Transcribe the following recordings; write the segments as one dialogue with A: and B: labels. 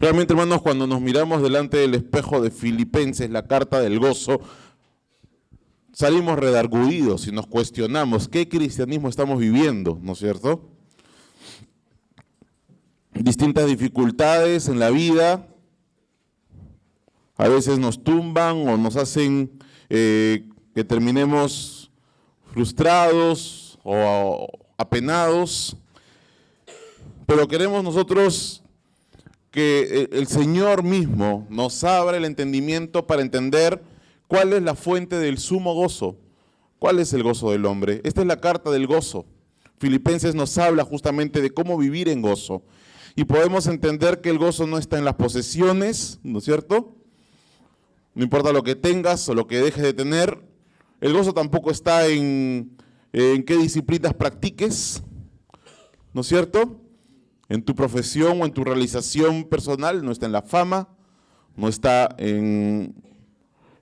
A: Realmente, hermanos, cuando nos miramos delante del espejo de Filipenses, la carta del gozo, salimos redarguidos y nos cuestionamos qué cristianismo estamos viviendo, ¿no es cierto? Distintas dificultades en la vida a veces nos tumban o nos hacen que terminemos frustrados o apenados, pero queremos nosotros que el Señor mismo nos abra el entendimiento para entender cuál es la fuente del sumo gozo, cuál es el gozo del hombre. Esta es la carta del gozo. Filipenses nos habla justamente de cómo vivir en gozo. Y podemos entender que el gozo no está en las posesiones, ¿no es cierto? No importa lo que tengas o lo que dejes de tener. El gozo tampoco está en qué disciplinas practiques, ¿no es cierto? En tu profesión o en tu realización personal, no está en la fama, no está en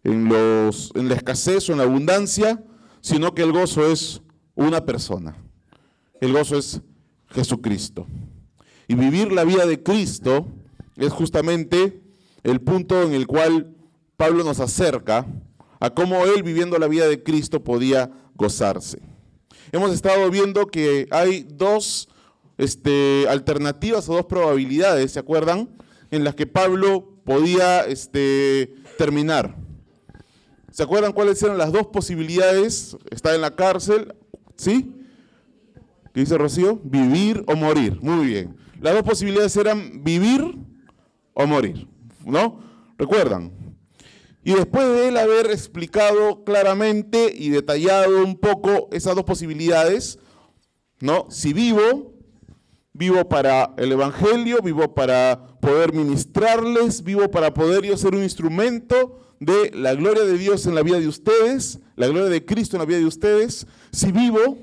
A: la escasez o en la abundancia, sino que el gozo es una persona. El gozo es Jesucristo. Y vivir la vida de Cristo es justamente el punto en el cual Pablo nos acerca a cómo él, viviendo la vida de Cristo, podía gozarse. Hemos estado viendo que hay dos alternativas o dos probabilidades, ¿se acuerdan? En las que Pablo podía terminar. ¿Se acuerdan cuáles eran las dos posibilidades? Está en la cárcel, ¿sí? ¿Qué dice Rocío? Vivir o morir. Muy bien. Las dos posibilidades eran vivir o morir, ¿no? ¿Recuerdan? Y después de él haber explicado claramente y detallado un poco esas dos posibilidades, ¿no? Si vivo para el Evangelio, vivo para poder ministrarles, vivo para poder yo ser un instrumento de la gloria de Dios en la vida de ustedes, la gloria de Cristo en la vida de ustedes. Si vivo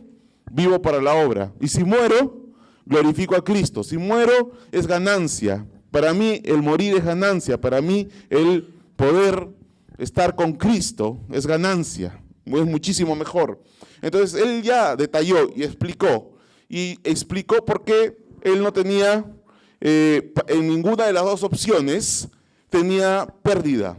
A: para la obra. Y si muero, glorifico a Cristo. Si muero, es ganancia. Para mí el morir es ganancia. Para mí el poder estar con Cristo es ganancia. Es muchísimo mejor. Entonces él ya detalló y explicó por qué él no tenía, en ninguna de las dos opciones, tenía pérdida,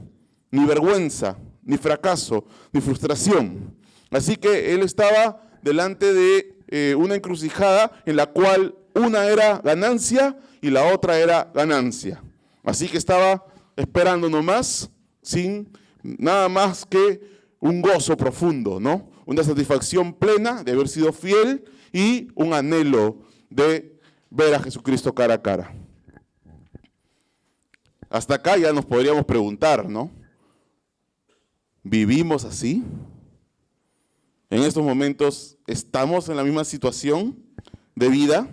A: ni vergüenza, ni fracaso, ni frustración. Así que él estaba delante de una encrucijada en la cual una era ganancia y la otra era ganancia. Así que estaba esperando nomás, sin nada más que un gozo profundo, ¿no? Una satisfacción plena de haber sido fiel y un anhelo de ver a Jesucristo cara a cara. Hasta acá ya nos podríamos preguntar, ¿no? ¿Vivimos así? En estos momentos estamos en la misma situación de vida.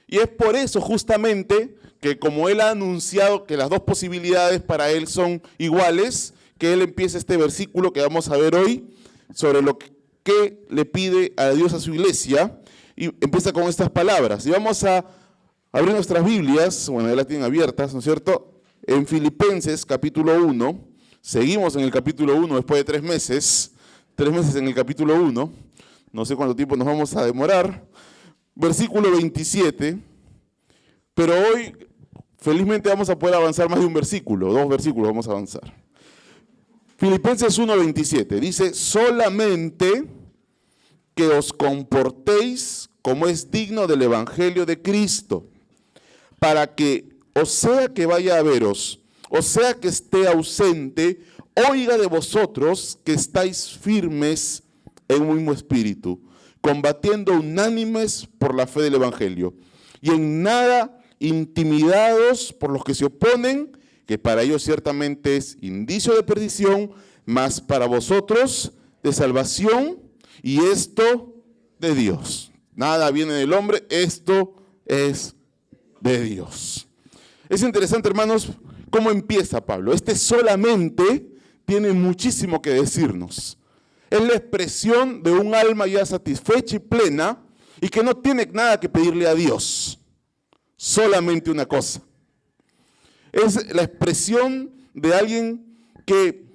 A: Y es por eso justamente que, como él ha anunciado que las dos posibilidades para él son iguales, que él empieza este versículo que vamos a ver hoy sobre lo que le pide a Dios a su iglesia, y empieza con estas palabras. Y vamos a abrir nuestras Biblias, bueno, ya las tienen abiertas, ¿no es cierto? En Filipenses capítulo 1, seguimos en el capítulo 1 después de 3 meses en el capítulo 1, no sé cuánto tiempo nos vamos a demorar, versículo 27, pero hoy felizmente vamos a poder avanzar más de un versículo, 2 versículos vamos a avanzar. Filipenses 1:27 dice: solamente que os comportéis como es digno del Evangelio de Cristo, para que, o sea que vaya a veros, o sea que esté ausente, oiga de vosotros que estáis firmes en un mismo espíritu, combatiendo unánimes por la fe del Evangelio, y en nada intimidados por los que se oponen, que para ellos ciertamente es indicio de perdición, mas para vosotros de salvación, y esto de Dios. Nada viene del hombre, esto es de Dios. Es interesante, hermanos, cómo empieza Pablo. Solamente tiene muchísimo que decirnos. Es la expresión de un alma ya satisfecha y plena y que no tiene nada que pedirle a Dios. Solamente una cosa. Es la expresión de alguien que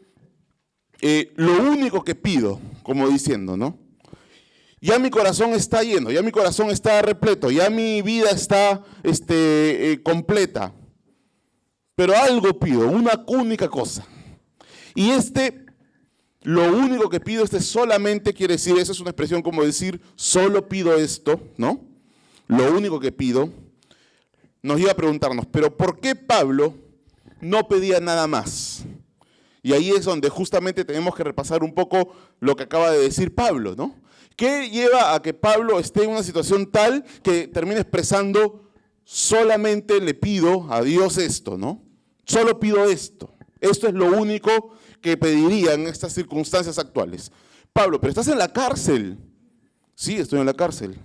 A: lo único que pido, como diciendo, ¿no? Ya mi corazón está lleno, ya mi corazón está repleto, ya mi vida está completa. pero algo pido, una única cosa. Y lo único que pido, solamente quiere decir, esa es una expresión como decir, solo pido esto, ¿no? Lo único que pido, nos lleva a preguntarnos, pero ¿por qué Pablo no pedía nada más? Y ahí es donde justamente tenemos que repasar un poco lo que acaba de decir Pablo, ¿no? ¿Qué lleva a que Pablo esté en una situación tal que termine expresando, solamente le pido a Dios esto, ¿no? Solo pido esto. Esto es lo único que pediría en estas circunstancias actuales. Pablo, pero estás en la cárcel. Sí, estoy en la cárcel.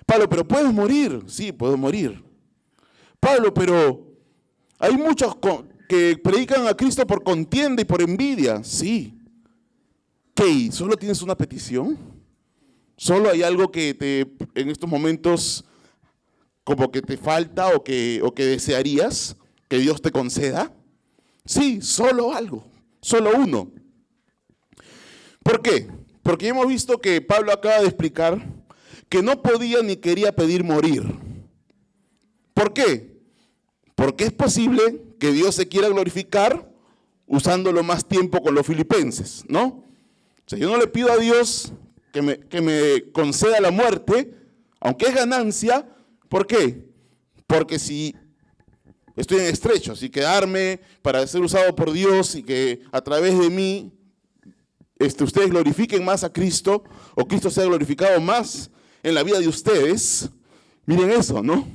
A: Pablo, pero puedes morir. Sí, puedo morir. Pablo, pero hay muchos que predican a Cristo por contienda y por envidia. Sí. ¿Qué? ¿Solo tienes una petición? ¿Solo hay algo que en estos momentos como que te falta o que desearías que Dios te conceda? Sí, solo algo, solo uno. ¿Por qué? Porque hemos visto que Pablo acaba de explicar que no podía ni quería pedir morir. ¿Por qué? Porque es posible que Dios se quiera glorificar usándolo más tiempo con los filipenses, ¿no? O sea, yo no le pido a Dios que me conceda la muerte, aunque es ganancia. ¿Por qué? Porque si estoy en estrechos y quedarme para ser usado por Dios y que a través de mí ustedes glorifiquen más a Cristo, o Cristo sea glorificado más en la vida de ustedes, miren eso, ¿no?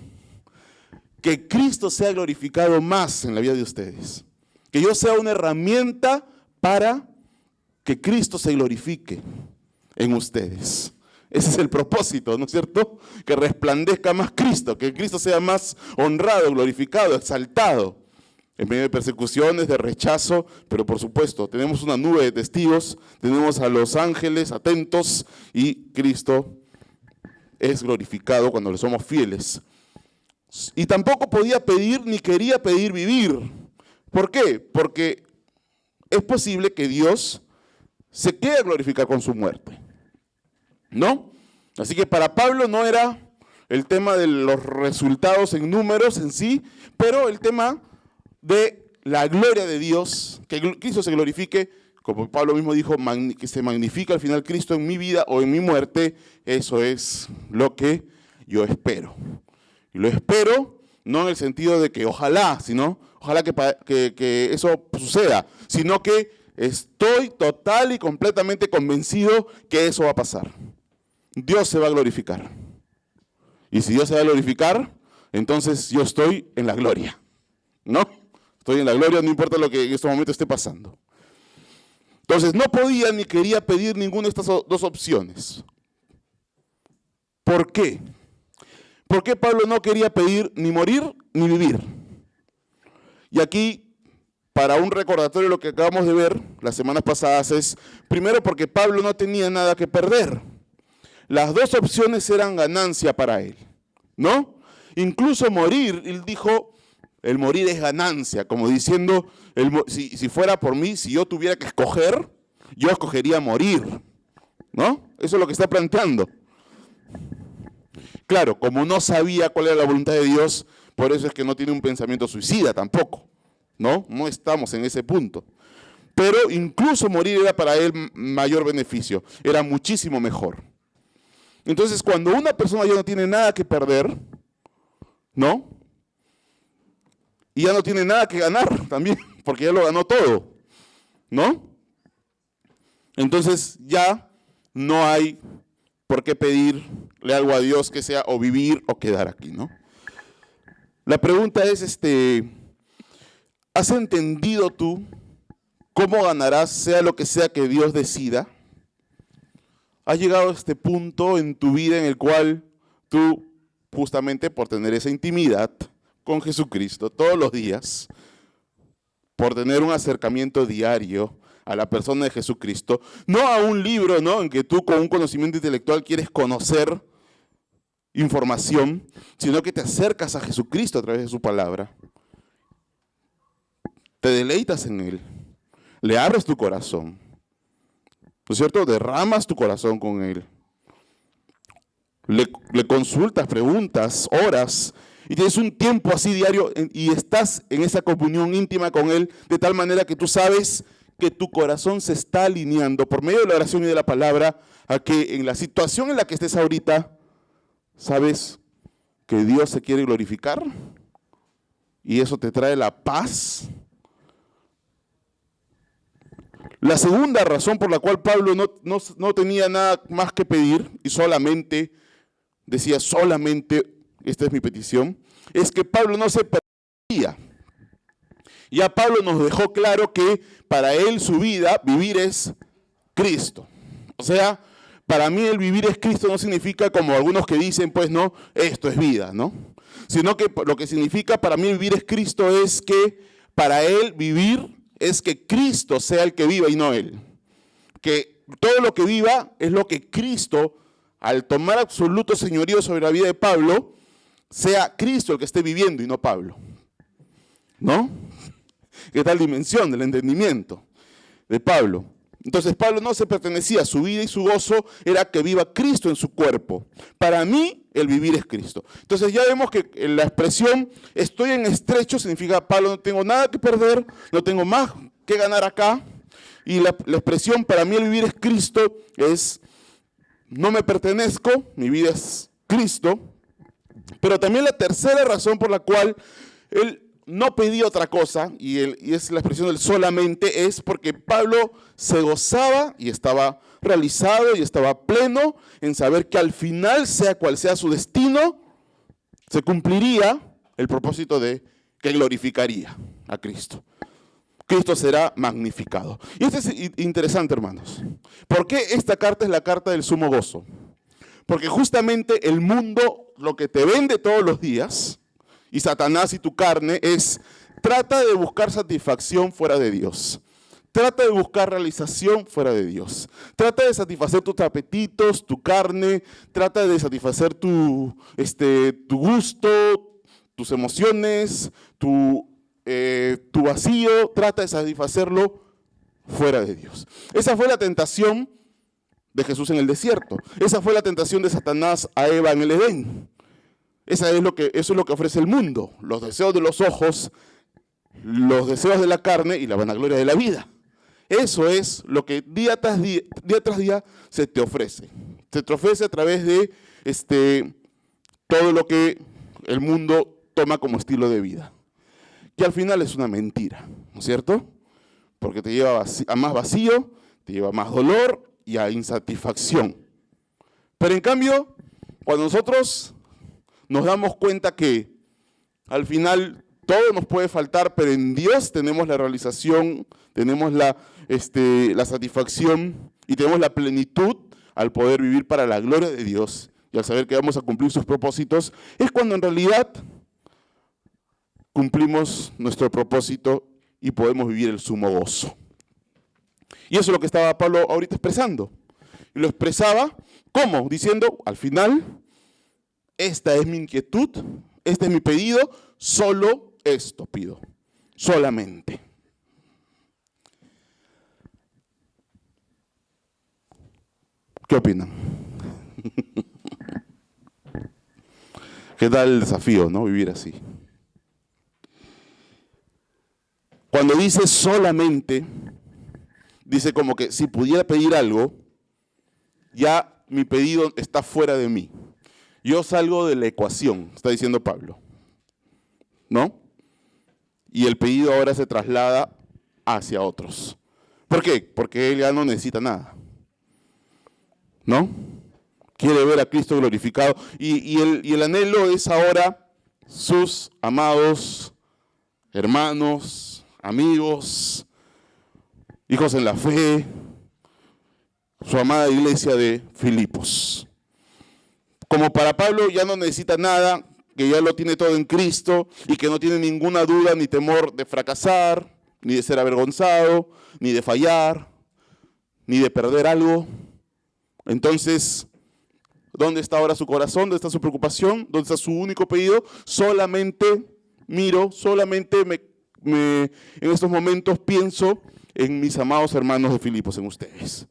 A: Que Cristo sea glorificado más en la vida de ustedes. Que yo sea una herramienta para que Cristo se glorifique en ustedes. Ese es el propósito, ¿no es cierto? Que resplandezca más Cristo, que Cristo sea más honrado, glorificado, exaltado. En medio de persecuciones, de rechazo, pero por supuesto, tenemos una nube de testigos, tenemos a los ángeles atentos y Cristo es glorificado cuando le somos fieles. Y tampoco podía pedir ni quería pedir vivir. ¿Por qué? Porque es posible que Dios se quede a glorificar con su muerte, ¿no? Así que para Pablo no era el tema de los resultados en números en sí, pero el tema de la gloria de Dios, que Cristo se glorifique, como Pablo mismo dijo, que se magnifica al final Cristo en mi vida o en mi muerte. Eso es lo que yo espero. Y lo espero no en el sentido de que ojalá, sino ojalá que eso suceda, sino que estoy total y completamente convencido que eso va a pasar. Dios se va a glorificar. Y si Dios se va a glorificar, entonces yo estoy en la gloria, ¿no? Estoy en la gloria, no importa lo que en este momento esté pasando. Entonces no podía ni quería pedir ninguna de estas dos opciones. ¿Por qué? ¿Por qué Pablo no quería pedir ni morir ni vivir? Y aquí, para un recordatorio de lo que acabamos de ver las semanas pasadas, es primero porque Pablo no tenía nada que perder. Las dos opciones eran ganancia para él, ¿no? Incluso morir, él dijo, el morir es ganancia, como diciendo, si fuera por mí, si yo tuviera que escoger, yo escogería morir, ¿no? Eso es lo que está planteando. Claro, como no sabía cuál era la voluntad de Dios, por eso es que no tiene un pensamiento suicida tampoco, ¿no? No estamos en ese punto. Pero incluso morir era para él mayor beneficio, era muchísimo mejor. Entonces, cuando una persona ya no tiene nada que perder, ¿no? Y ya no tiene nada que ganar también, porque ya lo ganó todo, ¿no? Entonces ya no hay por qué pedirle algo a Dios que sea o vivir o quedar aquí, ¿no? La pregunta es, ¿has entendido tú cómo ganarás sea lo que sea que Dios decida? ¿Has llegado a este punto en tu vida en el cual tú, justamente por tener esa intimidad con Jesucristo todos los días, por tener un acercamiento diario a la persona de Jesucristo, no a un libro, ¿no?, en que tú con un conocimiento intelectual quieres conocer información, sino que te acercas a Jesucristo a través de su palabra, te deleitas en Él, le abres tu corazón, ¿no es cierto? Derramas tu corazón con Él, le consultas, preguntas, oras, y tienes un tiempo así diario y estás en esa comunión íntima con Él, de tal manera que tú sabes que tu corazón se está alineando por medio de la oración y de la palabra a que en la situación en la que estés ahorita, sabes que Dios se quiere glorificar y eso te trae la paz. La segunda razón por la cual Pablo no tenía nada más que pedir y solamente decía, solamente esta es mi petición, es que Pablo no se perdía. Ya Pablo nos dejó claro que para él su vida, vivir es Cristo. O sea, para mí el vivir es Cristo no significa como algunos que dicen, pues no, esto es vida, ¿no? Sino que lo que significa para mí vivir es Cristo es que para él vivir es que Cristo sea el que viva y no él. Que todo lo que viva es lo que Cristo, al tomar absoluto señorío sobre la vida de Pablo, sea Cristo el que esté viviendo y no Pablo. ¿No? Que tal dimensión del entendimiento de Pablo. Entonces Pablo no se pertenecía, su vida y su gozo era que viva Cristo en su cuerpo. Para mí el vivir es Cristo. Entonces ya vemos que la expresión estoy en estrecho significa Pablo no tengo nada que perder, no tengo más que ganar acá. Y la expresión para mí el vivir es Cristo es no me pertenezco, mi vida es Cristo. Pero también la tercera razón por la cual él no pedía otra cosa, y es la expresión del solamente, es porque Pablo se gozaba y estaba realizado y estaba pleno en saber que al final, sea cual sea su destino, se cumpliría el propósito de que glorificaría a Cristo. Cristo será magnificado. Y esto es interesante, hermanos. ¿Por qué esta carta es la carta del sumo gozo? Porque justamente el mundo, lo que te vende todos los días, y Satanás y tu carne, es trata de buscar satisfacción fuera de Dios. Trata de buscar realización fuera de Dios. Trata de satisfacer tus apetitos, tu carne. Trata de satisfacer tu gusto, tus emociones, tu vacío. Trata de satisfacerlo fuera de Dios. Esa fue la tentación de Jesús en el desierto. Esa fue la tentación de Satanás a Eva en el Edén. Eso es lo que ofrece el mundo. Los deseos de los ojos, los deseos de la carne y la vanagloria de la vida. Eso es lo que día tras día se te ofrece. Se te ofrece a través de todo lo que el mundo toma como estilo de vida. Que al final es una mentira, ¿no es cierto? Porque te lleva a más vacío, te lleva a más dolor y a insatisfacción. Pero en cambio, cuando nosotros nos damos cuenta que al final todo nos puede faltar, pero en Dios tenemos la realización, tenemos la satisfacción y tenemos la plenitud al poder vivir para la gloria de Dios y al saber que vamos a cumplir sus propósitos, es cuando en realidad cumplimos nuestro propósito y podemos vivir el sumo gozo. Y eso es lo que estaba Pablo ahorita expresando. Y lo expresaba, ¿cómo? Diciendo, al final, esta es mi inquietud, este es mi pedido, solo esto pido, solamente. ¿Qué opinan? ¿Qué tal el desafío, no? Vivir así. Cuando dice solamente, dice como que si pudiera pedir algo, ya mi pedido está fuera de mí. Yo salgo de la ecuación, está diciendo Pablo, ¿no? Y el pedido ahora se traslada hacia otros. ¿Por qué? Porque él ya no necesita nada, ¿no? Quiere ver a Cristo glorificado. Y el anhelo es ahora sus amados hermanos, amigos, hijos en la fe, su amada iglesia de Filipos. Como para Pablo ya no necesita nada, que ya lo tiene todo en Cristo y que no tiene ninguna duda ni temor de fracasar, ni de ser avergonzado, ni de fallar, ni de perder algo. Entonces, ¿dónde está ahora su corazón? ¿Dónde está su preocupación? ¿Dónde está su único pedido? Solamente miro, solamente en estos momentos pienso en mis amados hermanos de Filipos, en ustedes.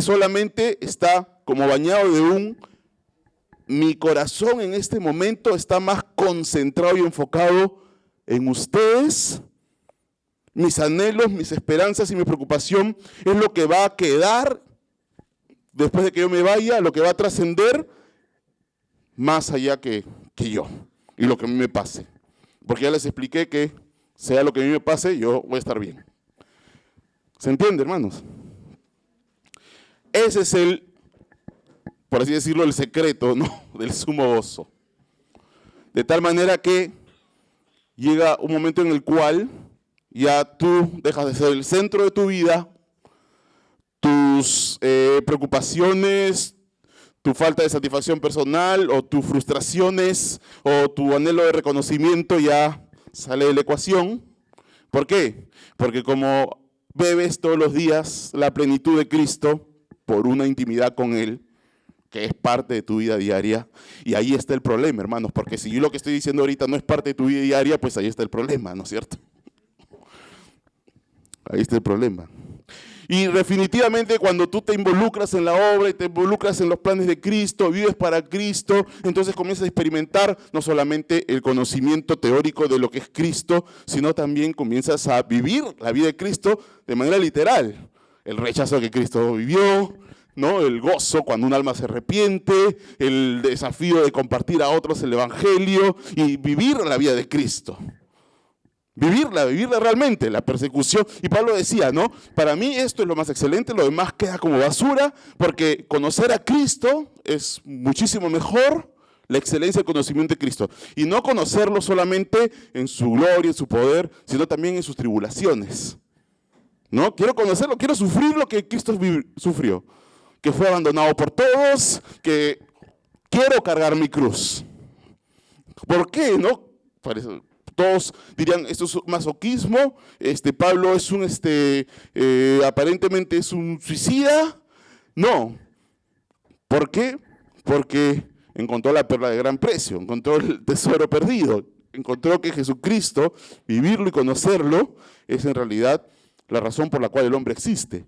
A: Solamente está como bañado de un mi corazón en este momento está más concentrado y enfocado en ustedes. Mis anhelos, mis esperanzas y mi preocupación es lo que va a quedar después de que yo me vaya, lo que va a trascender más allá que yo y lo que a mí me pase. Porque ya les expliqué que sea lo que a mí me pase, yo voy a estar bien. ¿Se entiende, hermanos? Ese es el, por así decirlo, el secreto, ¿no?, del sumo gozo. De tal manera que llega un momento en el cual ya tú dejas de ser el centro de tu vida, tus preocupaciones, tu falta de satisfacción personal o tus frustraciones o tu anhelo de reconocimiento ya sale de la ecuación. ¿Por qué? Porque como bebes todos los días la plenitud de Cristo por una intimidad con Él, que es parte de tu vida diaria, y ahí está el problema, hermanos, porque si yo lo que estoy diciendo ahorita no es parte de tu vida diaria, pues ahí está el problema, ¿no es cierto? Ahí está el problema. Y definitivamente cuando tú te involucras en la obra y te involucras en los planes de Cristo, vives para Cristo, entonces comienzas a experimentar no solamente el conocimiento teórico de lo que es Cristo, sino también comienzas a vivir la vida de Cristo de manera literal. El rechazo que Cristo vivió, ¿no?, el gozo cuando un alma se arrepiente, el desafío de compartir a otros el evangelio y vivir la vida de Cristo. Vivirla realmente, la persecución. Y Pablo decía, ¿no?, para mí esto es lo más excelente, lo demás queda como basura, porque conocer a Cristo es muchísimo mejor, la excelencia del conocimiento de Cristo. Y no conocerlo solamente en su gloria, en su poder, sino también en sus tribulaciones. ¿No? Quiero conocerlo, quiero sufrir lo que Cristo sufrió, que fue abandonado por todos, que quiero cargar mi cruz. ¿Por qué? ¿No? Todos dirían, esto es masoquismo, Pablo es un, aparentemente es un suicida. No. ¿Por qué? Porque encontró la perla de gran precio, encontró el tesoro perdido, encontró que Jesucristo, vivirlo y conocerlo, es en realidad la razón por la cual el hombre existe.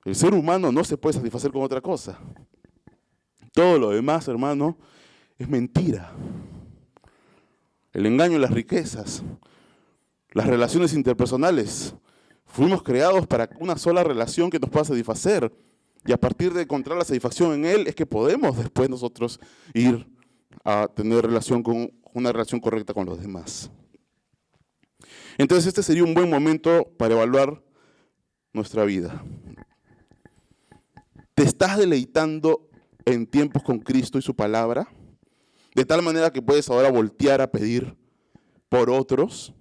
A: El ser humano no se puede satisfacer con otra cosa. Todo lo demás, hermano, es mentira. El engaño y las riquezas, las relaciones interpersonales. Fuimos creados para una sola relación que nos pueda satisfacer. Y a partir de encontrar la satisfacción en Él es que podemos después nosotros ir a tener una relación correcta con los demás. Entonces este sería un buen momento para evaluar nuestra vida. ¿Te estás deleitando en tiempos con Cristo y su palabra? De tal manera que puedes ahora voltear a pedir por otros.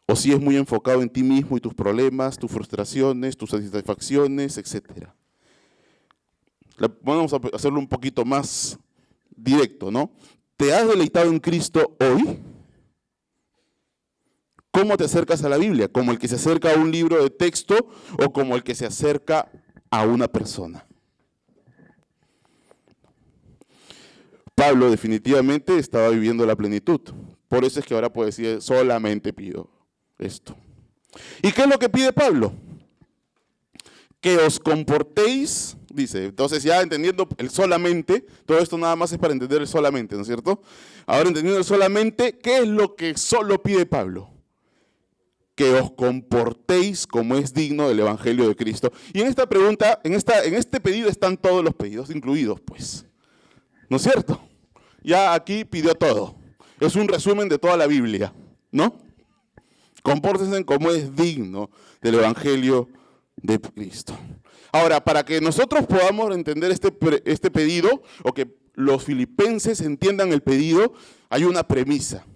A: O si es muy enfocado en ti mismo y tus problemas, tus frustraciones, tus satisfacciones, etc. Vamos a hacerlo un poquito más directo, ¿no? ¿Te has deleitado en Cristo hoy? ¿Cómo te acercas a la Biblia? ¿Como el que se acerca a un libro de texto o como el que se acerca a una persona? Pablo definitivamente estaba viviendo la plenitud. Por eso es que ahora puede decir, solamente pido esto. ¿Y qué es lo que pide Pablo? Que os comportéis, dice. Entonces ya entendiendo el solamente, todo esto nada más es para entender el solamente, ¿no es cierto? Ahora entendiendo el solamente, ¿qué es lo que solo pide Pablo? Que os comportéis como es digno del Evangelio de Cristo. Y en esta pregunta, en este pedido están todos los pedidos incluidos, pues. ¿No es cierto? Ya aquí pidió todo. Es un resumen de toda la Biblia, ¿no? Compórtense como es digno del Evangelio de Cristo. Ahora, para que nosotros podamos entender este pedido, o que los filipenses entiendan el pedido, hay una premisa.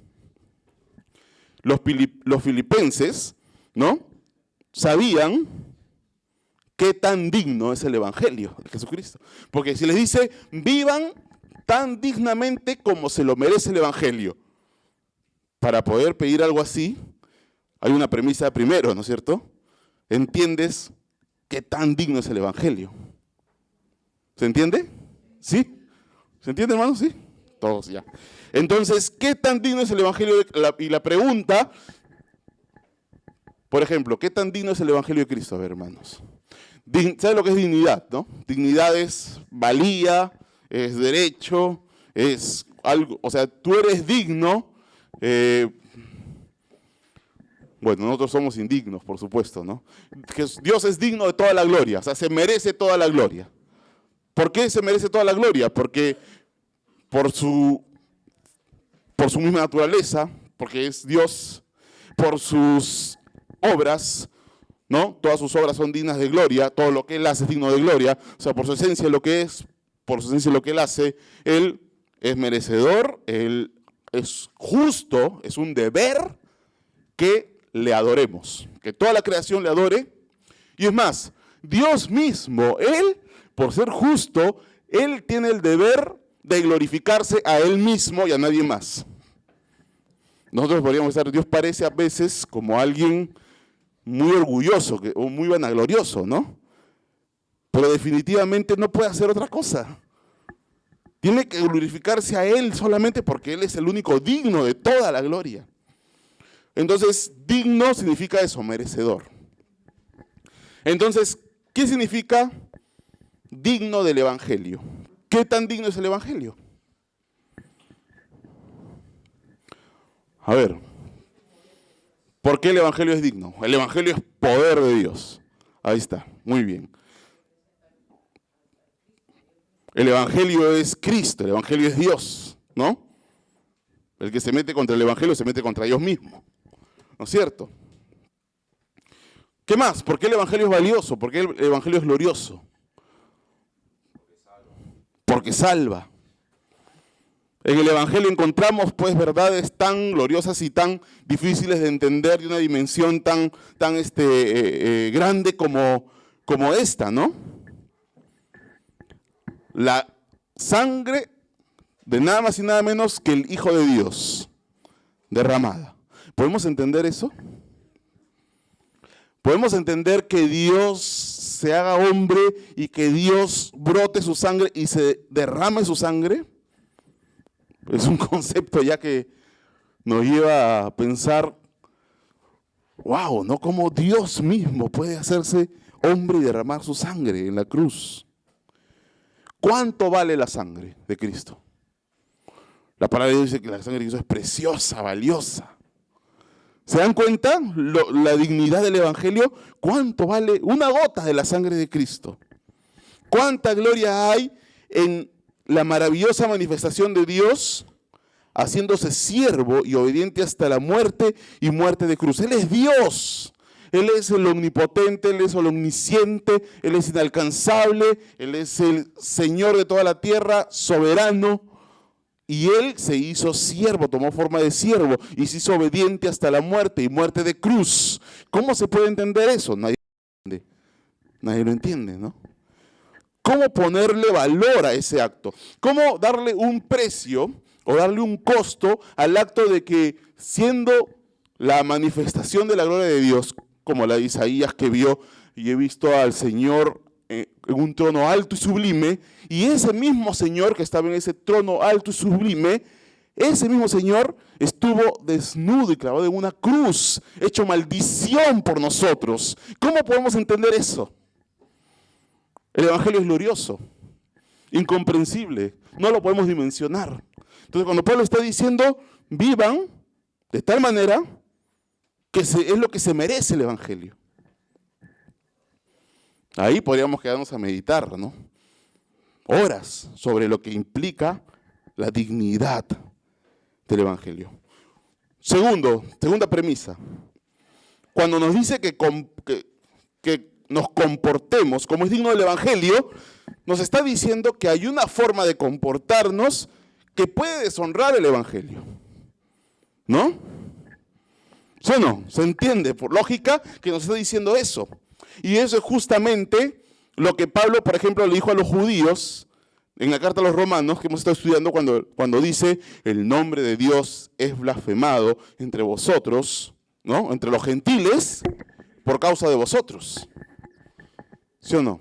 A: Los filipenses, ¿no?, sabían qué tan digno es el Evangelio de Jesucristo. Porque si les dice, vivan tan dignamente como se lo merece el Evangelio. Para poder pedir algo así, hay una premisa primero, ¿no es cierto? ¿Entiendes qué tan digno es el Evangelio? ¿Se entiende? ¿Sí? ¿Se entiende, hermano? ¿Sí? Todos ya. Entonces, ¿qué tan digno es el Evangelio? Y la pregunta, por ejemplo, ¿qué tan digno es el Evangelio de Cristo? A ver, hermanos. ¿Sabes lo que es dignidad, no? Dignidad es valía, es derecho, es algo, o sea, tú eres digno. Bueno, nosotros somos indignos, por supuesto, ¿no? Que Dios es digno de toda la gloria, o sea, se merece toda la gloria. ¿Por qué se merece toda la gloria? Porque por su misma naturaleza, porque es Dios, por sus obras, ¿no? Todas sus obras son dignas de gloria, todo lo que Él hace es digno de gloria, o sea, por su esencia lo que es, por su esencia lo que Él hace, Él es merecedor, Él es justo, es un deber que le adoremos, que toda la creación le adore. Y es más, Dios mismo, Él, por ser justo, Él tiene el deber de glorificarse a Él mismo y a nadie más. Nosotros podríamos decir, Dios parece a veces como alguien muy orgulloso o muy vanaglorioso, ¿no? Pero definitivamente no puede hacer otra cosa. Tiene que glorificarse a Él solamente porque Él es el único digno de toda la gloria. Entonces, digno significa eso, merecedor. Entonces, ¿qué significa digno del Evangelio? ¿Qué tan digno es el Evangelio? A ver, ¿por qué el Evangelio es digno? El Evangelio es poder de Dios. Ahí está, muy bien. El Evangelio es Cristo, el Evangelio es Dios, ¿no? El que se mete contra el Evangelio se mete contra Dios mismo, ¿no es cierto? ¿Qué más? ¿Por qué el Evangelio es valioso? ¿Por qué el Evangelio es glorioso? Porque salva. En el Evangelio encontramos pues verdades tan gloriosas y tan difíciles de entender, de una dimensión tan grande como esta, ¿no? La sangre de nada más y nada menos que el Hijo de Dios derramada. ¿Podemos entender eso? ¿Podemos entender que Dios se haga hombre y que Dios brote su sangre y se derrame su sangre? Es un concepto ya que nos lleva a pensar, wow, ¿no? Cómo Dios mismo puede hacerse hombre y derramar su sangre en la cruz. ¿Cuánto vale la sangre de Cristo? La palabra de Dios dice que la sangre de Cristo es preciosa, valiosa. ¿Se dan cuenta la dignidad del Evangelio? ¿Cuánto vale una gota de la sangre de Cristo? ¿Cuánta gloria hay en la maravillosa manifestación de Dios haciéndose siervo y obediente hasta la muerte y muerte de cruz? Él es Dios. Él es el omnipotente, Él es el omnisciente, Él es inalcanzable, Él es el Señor de toda la tierra, soberano. Y Él se hizo siervo, tomó forma de siervo y se hizo obediente hasta la muerte y muerte de cruz. ¿Cómo se puede entender eso? Nadie lo entiende. Nadie lo entiende, ¿no? ¿Cómo ponerle valor a ese acto? ¿Cómo darle un precio o darle un costo al acto de que, siendo la manifestación de la gloria de Dios, como la de Isaías que vio y he visto al Señor en un trono alto y sublime, y ese mismo Señor que estaba en ese trono alto y sublime, ese mismo Señor estuvo desnudo y clavado en una cruz, hecho maldición por nosotros? ¿Cómo podemos entender eso? El Evangelio es glorioso, incomprensible, no lo podemos dimensionar. Entonces, cuando Pablo está diciendo, vivan de tal manera que es lo que se merece el Evangelio. Ahí podríamos quedarnos a meditar, ¿no? Horas sobre lo que implica la dignidad del Evangelio. Segunda premisa. Cuando nos dice que nos comportemos como es digno del Evangelio, nos está diciendo que hay una forma de comportarnos que puede deshonrar el Evangelio. ¿No? ¿Sí o no? Se entiende por lógica que nos está diciendo eso. Y eso es justamente lo que Pablo, por ejemplo, le dijo a los judíos en la carta a los romanos, que hemos estado estudiando, cuando dice, el nombre de Dios es blasfemado entre vosotros, ¿no? Entre los gentiles, por causa de vosotros. ¿Sí o no?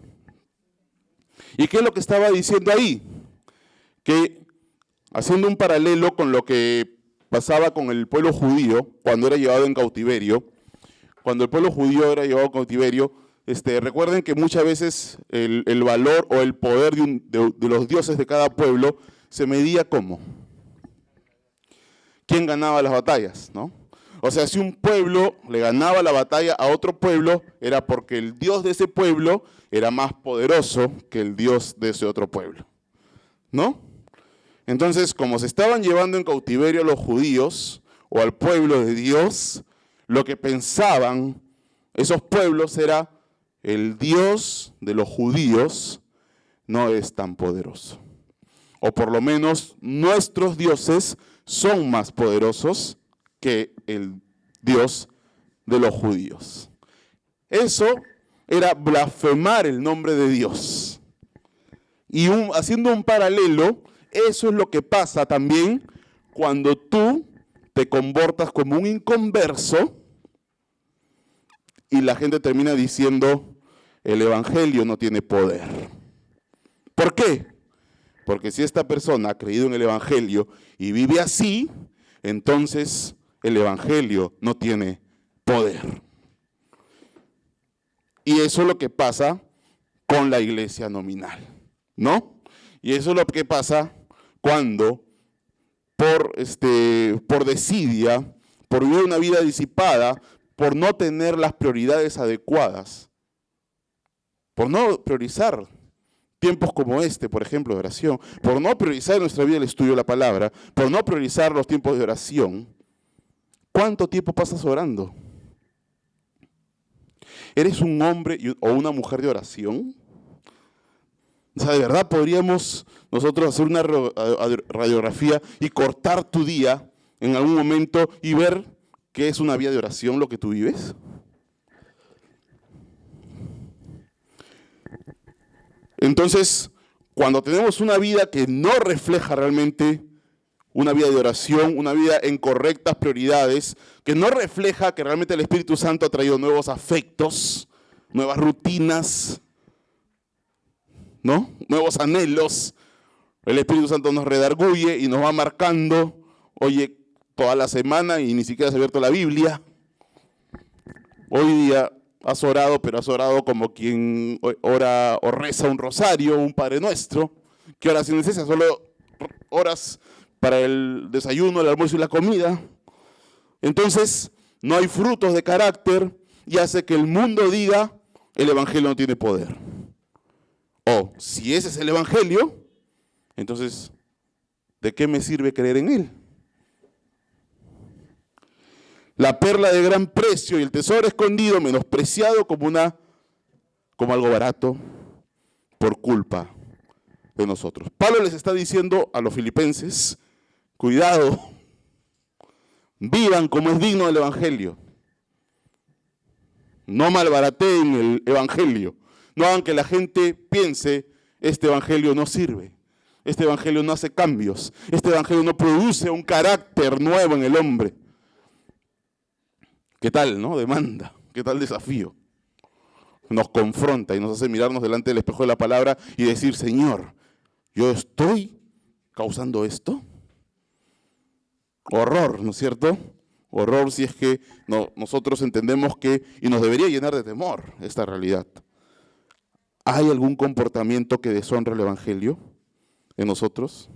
A: ¿Y qué es lo que estaba diciendo ahí? Que, haciendo un paralelo con lo que pasaba con el pueblo judío cuando era llevado en cautiverio, cuando el pueblo judío era llevado en cautiverio, recuerden que muchas veces el valor o el poder de los dioses de cada pueblo se medía ¿cómo? ¿Quién ganaba las batallas, no? O sea, si un pueblo le ganaba la batalla a otro pueblo, era porque el dios de ese pueblo era más poderoso que el dios de ese otro pueblo, ¿no? Entonces, como se estaban llevando en cautiverio a los judíos o al pueblo de Dios, lo que pensaban esos pueblos era: el Dios de los judíos no es tan poderoso. O por lo menos nuestros dioses son más poderosos que el Dios de los judíos. Eso era blasfemar el nombre de Dios. Y haciendo un paralelo, eso es lo que pasa también cuando tú te comportas como un inconverso y la gente termina diciendo: el evangelio no tiene poder. ¿Por qué? Porque si esta persona ha creído en el evangelio y vive así, entonces el evangelio no tiene poder. Y eso es lo que pasa con la iglesia nominal, ¿no? Y eso es lo que pasa cuando por desidia, por vivir una vida disipada, por no tener las prioridades adecuadas, por no priorizar tiempos como este, por ejemplo, de oración, por no priorizar en nuestra vida el estudio de la palabra, por no priorizar los tiempos de oración. ¿Cuánto tiempo pasas orando? ¿Eres un hombre o una mujer de oración? O sea, de verdad podríamos nosotros hacer una radiografía y cortar tu día en algún momento y ver qué es una vida de oración lo que tú vives. Entonces, cuando tenemos una vida que no refleja realmente una vida de oración, una vida en correctas prioridades, que no refleja que realmente el Espíritu Santo ha traído nuevos afectos, nuevas rutinas, ¿no? Nuevos anhelos. El Espíritu Santo nos redarguye y nos va marcando, oye, toda la semana y ni siquiera has abierto la Biblia. Hoy día has orado, pero has orado como quien ora o reza un rosario, un Padre Nuestro. ¿Qué oración es esa? Solo oras para el desayuno, el almuerzo y la comida. Entonces, no hay frutos de carácter y hace que el mundo diga: el evangelio no tiene poder. O, si ese es el evangelio, entonces, ¿de qué me sirve creer en él? La perla de gran precio y el tesoro escondido, menospreciado como algo barato por culpa de nosotros. Pablo les está diciendo a los filipenses: cuidado, vivan como es digno del evangelio. No malbarateen el evangelio. No hagan que la gente piense: este evangelio no sirve. Este evangelio no hace cambios. Este evangelio no produce un carácter nuevo en el hombre. ¿Qué tal, no? Demanda. ¿Qué tal desafío? Nos confronta y nos hace mirarnos delante del espejo de la palabra y decir: Señor, ¿yo estoy causando esto? Horror, ¿no es cierto? Horror si es que nosotros entendemos que, y nos debería llenar de temor esta realidad. ¿Hay algún comportamiento que deshonra el evangelio en nosotros?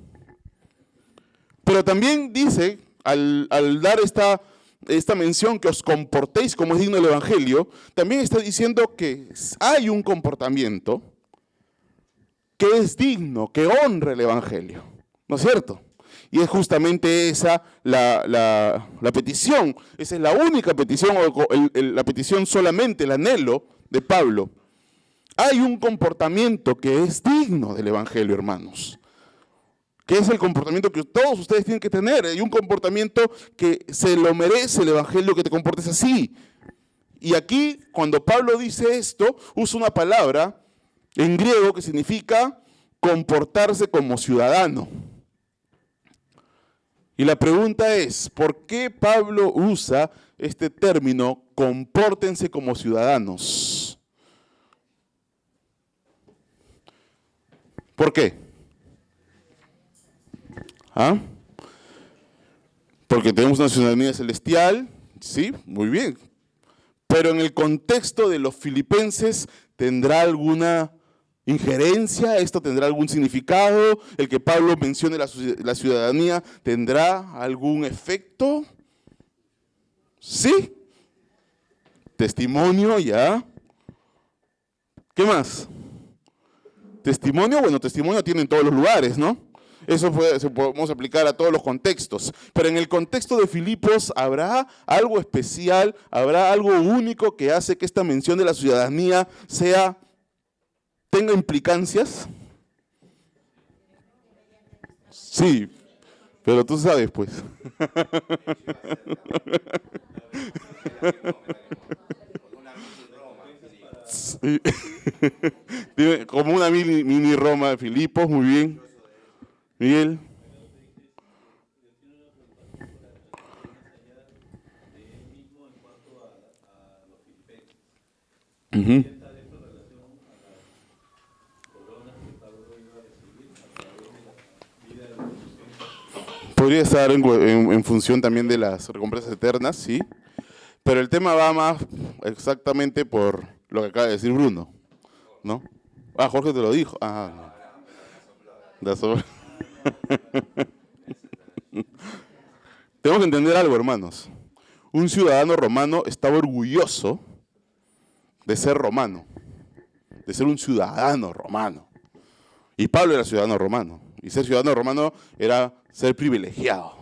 A: Pero también dice, al dar esta mención, que os comportéis como es digno del evangelio, también está diciendo que hay un comportamiento que es digno, que honra el evangelio, ¿no es cierto? Y es justamente esa la petición, esa es la única petición, o la petición solamente, el anhelo de Pablo. Hay un comportamiento que es digno del evangelio, hermanos. Que es el comportamiento que todos ustedes tienen que tener. Hay un comportamiento que se lo merece el evangelio, que te comportes así. Y aquí, cuando Pablo dice esto, usa una palabra en griego que significa comportarse como ciudadano. Y la pregunta es: ¿por qué Pablo usa este término, compórtense como ciudadanos? ¿Por qué? ¿Ah? Porque tenemos una ciudadanía celestial, sí, muy bien. Pero en el contexto de los filipenses, ¿tendrá alguna injerencia? ¿Esto tendrá algún significado? ¿El que Pablo mencione la ciudadanía tendrá algún efecto? Sí. Testimonio, ya. ¿Qué más? Testimonio, bueno, testimonio tiene en todos los lugares, ¿no? Eso se podemos aplicar a todos los contextos. Pero en el contexto de Filipos, ¿habrá algo especial? ¿Habrá algo único que hace que esta mención de la ciudadanía tenga implicancias? Sí, pero tú sabes, pues. Sí. Como una mini Roma de Filipos, muy bien. Miguel. Uh-huh. Podría estar en función también de las recompensas eternas, sí. Pero el tema va más exactamente por lo que acaba de decir Bruno, ¿no? Ah, Jorge te lo dijo. Ah, no. Tenemos que entender algo, hermanos. Un ciudadano romano estaba orgulloso de ser romano, de ser un ciudadano romano. Y Pablo era ciudadano romano. Y ser ciudadano romano era ser privilegiado,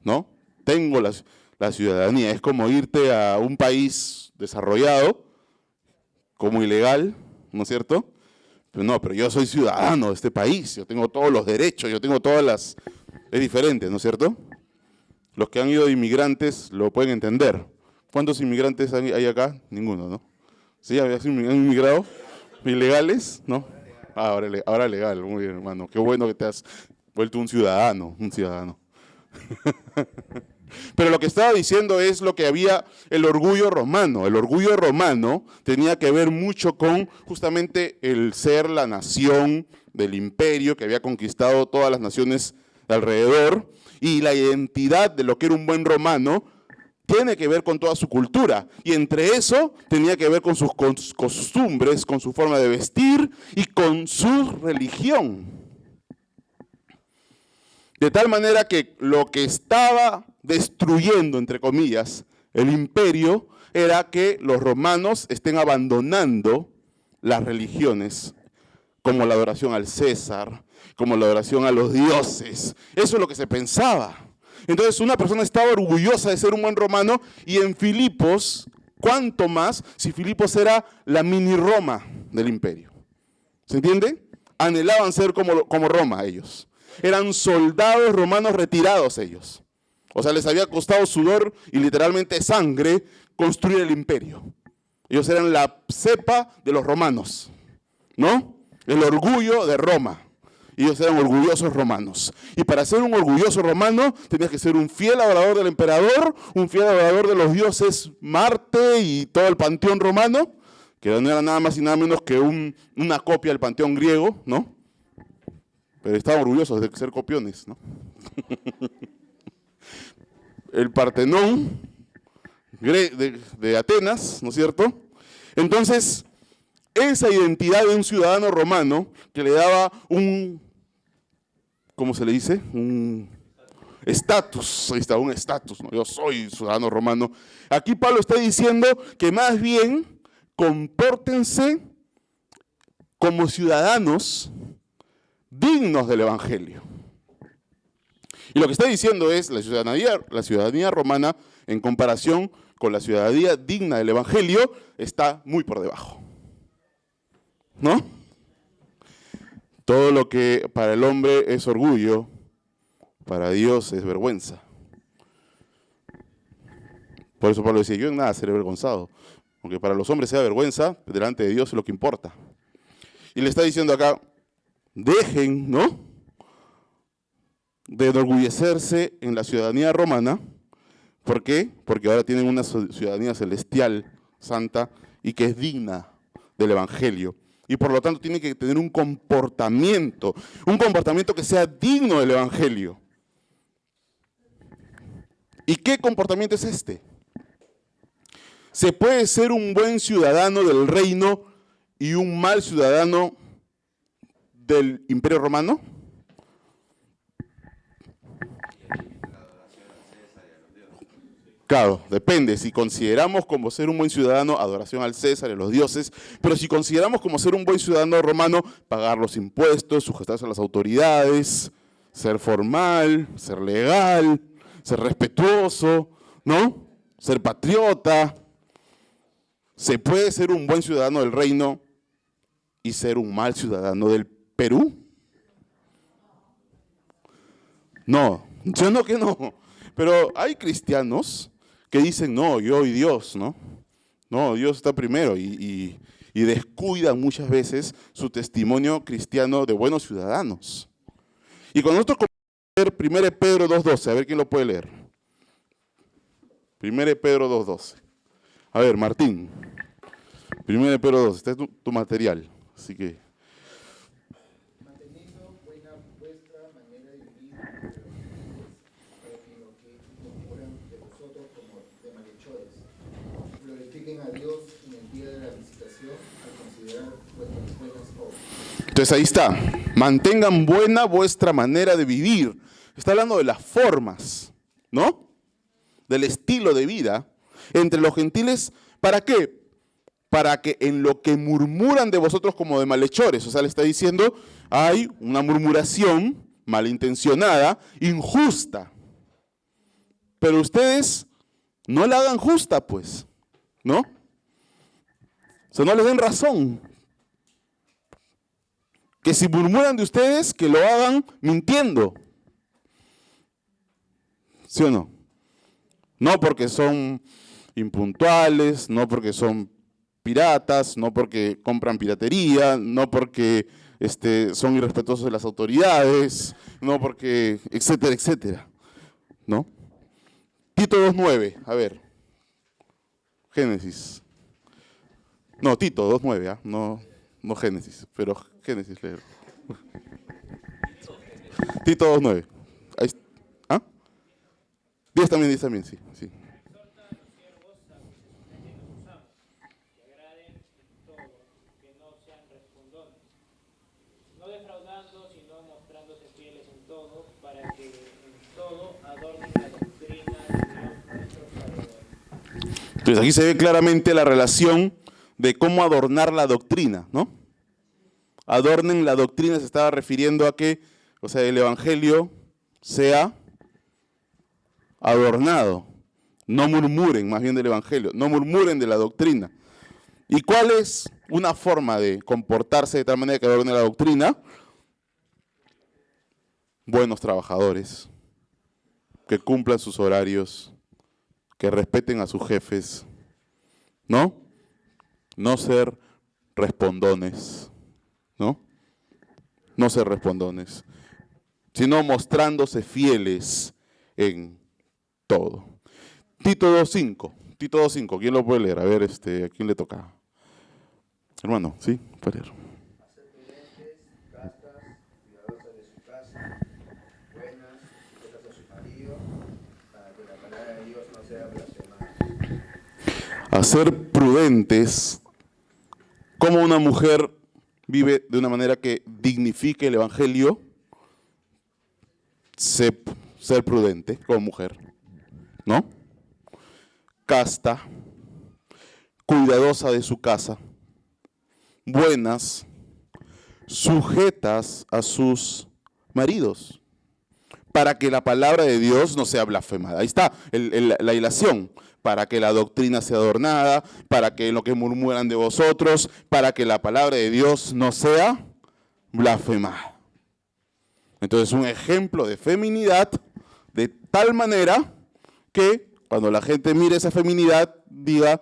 A: ¿no? Tengo la ciudadanía. Es como irte a un país desarrollado, como ilegal, ¿no es cierto? Pero no, pero yo soy ciudadano de este país, yo tengo todos los derechos, yo tengo todas las... Es diferente, ¿no es cierto? Los que han ido de inmigrantes lo pueden entender. ¿Cuántos inmigrantes hay acá? Ninguno, ¿no? ¿Sí? ¿Han inmigrado? ¿Ilegales? ¿No? Ah, ahora legal, muy bien, hermano. Qué bueno que te has vuelto un ciudadano, Pero lo que estaba diciendo es lo que había el orgullo romano. El orgullo romano tenía que ver mucho con justamente el ser la nación del imperio que había conquistado todas las naciones de alrededor, y la identidad de lo que era un buen romano tiene que ver con toda su cultura, y entre eso tenía que ver con sus costumbres, con su forma de vestir y con su religión. De tal manera que lo que estaba destruyendo, entre comillas, el imperio era que los romanos estén abandonando las religiones, como la adoración al César, como la adoración a los dioses. Eso es lo que se pensaba. Entonces una persona estaba orgullosa de ser un buen romano, y en Filipos, ¿cuánto más si Filipos era la mini Roma del imperio? ¿Se entiende? Anhelaban ser como Roma ellos. Eran soldados romanos retirados ellos. O sea, les había costado sudor y literalmente sangre construir el imperio. Ellos eran la cepa de los romanos, ¿no? El orgullo de Roma. Ellos eran orgullosos romanos. Y para ser un orgulloso romano, tenías que ser un fiel adorador del emperador, un fiel adorador de los dioses Marte y todo el panteón romano, que no era nada más y nada menos que una copia del panteón griego, ¿no? Pero estaban orgullosos de ser copiones, ¿no? El Partenón de Atenas, ¿no es cierto? Entonces, esa identidad de un ciudadano romano que le daba ¿cómo se le dice? Un estatus, ahí está, un estatus, ¿no? Yo soy ciudadano romano. Aquí Pablo está diciendo que más bien compórtense como ciudadanos dignos del Evangelio. Y lo que está diciendo es la ciudadanía romana, en comparación con la ciudadanía digna del Evangelio, está muy por debajo, ¿no? Todo lo que para el hombre es orgullo, para Dios es vergüenza. Por eso Pablo decía, yo en nada seré avergonzado, aunque para los hombres sea vergüenza, delante de Dios es lo que importa. Y le está diciendo acá, dejen, ¿no?, de enorgullecerse en la ciudadanía romana. ¿Por qué? Porque ahora tienen una ciudadanía celestial, santa, y que es digna del Evangelio. Y por lo tanto tienen que tener un comportamiento que sea digno del Evangelio. ¿Y qué comportamiento es este? ¿Se puede ser un buen ciudadano del reino y un mal ciudadano del Imperio Romano? Claro, depende. Si consideramos como ser un buen ciudadano adoración al César y a los dioses, pero si consideramos como ser un buen ciudadano romano pagar los impuestos, sujetarse a las autoridades, ser formal, ser legal, ser respetuoso, ¿no? Ser patriota. ¿Se puede ser un buen ciudadano del reino y ser un mal ciudadano del Perú? No, yo no que no. Pero hay cristianos que dicen, no, yo y Dios, ¿no? No, Dios está primero y descuidan muchas veces su testimonio cristiano de buenos ciudadanos. Y cuando nosotros comenzamos a leer 1 Pedro 2.12, a ver quién lo puede leer. 1 Pedro 2.12. A ver, Martín. 1 Pedro 2, este es tu material, así que...
B: Manteniendo buena vuestra manera de vivir entre los gentiles, para que lo que murmuran de vosotros como de malhechores, glorifiquen a Dios en el día de la visitación al considerar vuestras buenas obras.
A: Entonces ahí está, mantengan buena vuestra manera de vivir. Está hablando de las formas, ¿no? Del estilo de vida entre los gentiles. ¿Para qué? Para que en lo que murmuran de vosotros como de malhechores, o sea, le está diciendo, hay una murmuración malintencionada, injusta. Pero ustedes no la hagan justa, pues, ¿no? O sea, no les den razón. Que si murmuran de ustedes, que lo hagan mintiendo. ¿Sí o no? No porque son impuntuales, no porque son piratas, no porque compran piratería, no porque son irrespetuosos de las autoridades, no porque, etcétera, etcétera, ¿no? Tito 2.9, a ver, Génesis. No, Tito 2.9, ¿ah? No Génesis, pero Génesis leer. Tito 2.9. ¿Ah? 10 también, sí. Entonces aquí se ve claramente la relación de cómo adornar la doctrina, ¿no? Adornen la doctrina, se estaba refiriendo a que, o sea, el evangelio sea adornado. No murmuren más bien del evangelio, no murmuren de la doctrina. ¿Y cuál es una forma de comportarse de tal manera que adorne la doctrina? Buenos trabajadores, que cumplan sus horarios, que respeten a sus jefes, ¿no? No ser respondones, ¿no? No ser respondones, sino mostrándose fieles en todo. Tito 2.5, ¿quién lo puede leer? A ver, ¿a quién le toca? Hermano, ¿sí? Puede leer.
B: Hacer prudentes, castas, cuidadosas de su casa, buenas, sujetas a su marido, para que la palabra de Dios no sea blasfemada.
A: Hacer prudentes, como una mujer vive de una manera que dignifique el evangelio, ser prudente como mujer, ¿no? Casta, cuidadosa de su casa, buenas, sujetas a sus maridos, para que la palabra de Dios no sea blasfemada. Ahí está la ilación, para que la doctrina sea adornada, para que lo que murmuran de vosotros, para que la palabra de Dios no sea blasfemada. Entonces, un ejemplo de feminidad de tal manera que cuando la gente mire esa feminidad diga,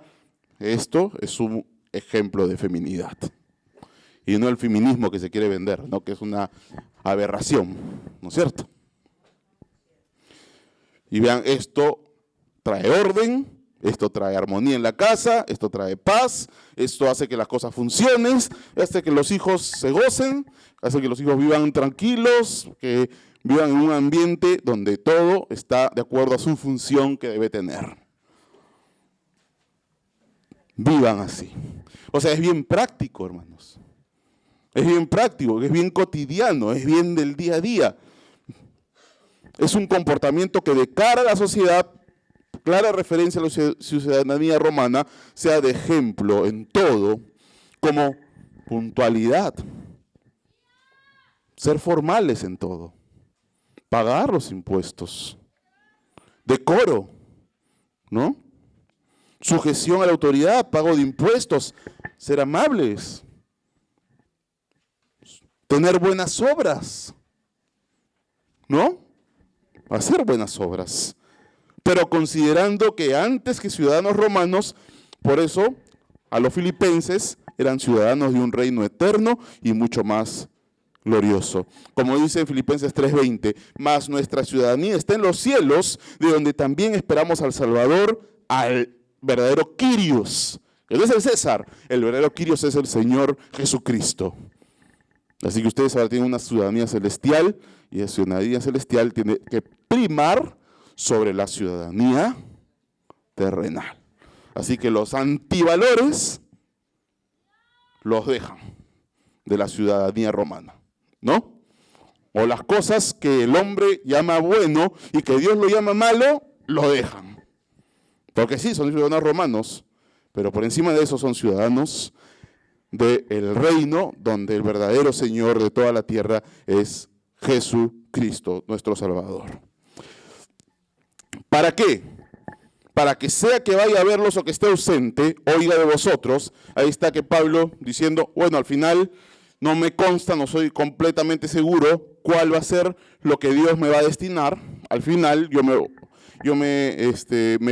A: esto es un ejemplo de feminidad. Y no el feminismo que se quiere vender, ¿no? Que es una aberración, ¿no es cierto? Y vean, esto trae orden, esto trae armonía en la casa, esto trae paz, esto hace que las cosas funcionen, hace que los hijos se gocen, hace que los hijos vivan tranquilos, que vivan en un ambiente donde todo está de acuerdo a su función que debe tener. vivan así. O sea, es bien práctico, hermanos. Es bien práctico, es bien cotidiano, es bien del día a día. Es un comportamiento que de cara a la sociedad, clara referencia a la ciudadanía romana, sea de ejemplo en todo, como puntualidad, ser formales en todo, pagar los impuestos, decoro, ¿no? Sujeción a la autoridad, pago de impuestos, ser amables, tener buenas obras, ¿no? Hacer buenas obras. Pero considerando que antes que ciudadanos romanos, por eso a los filipenses eran ciudadanos de un reino eterno y mucho más glorioso. Como dice en Filipenses 3:20, mas nuestra ciudadanía está en los cielos, de donde también esperamos al Salvador, al verdadero Kyrios. Él es el César, el verdadero Kyrios es el Señor Jesucristo. Así que ustedes ahora tienen una ciudadanía celestial, y la ciudadanía celestial tiene que primar sobre la ciudadanía terrenal. Así que los antivalores los dejan de la ciudadanía romana, ¿no? O las cosas que el hombre llama bueno y que Dios lo llama malo, lo dejan. Porque sí, son ciudadanos romanos, pero por encima de eso son ciudadanos del reino donde el verdadero Señor de toda la tierra es Jesucristo, nuestro Salvador. ¿Para qué? Para que sea que vaya a verlos o que esté ausente, oiga de vosotros. Ahí está que Pablo diciendo, bueno, al final no me consta, no soy completamente seguro cuál va a ser lo que Dios me va a destinar. Al final yo me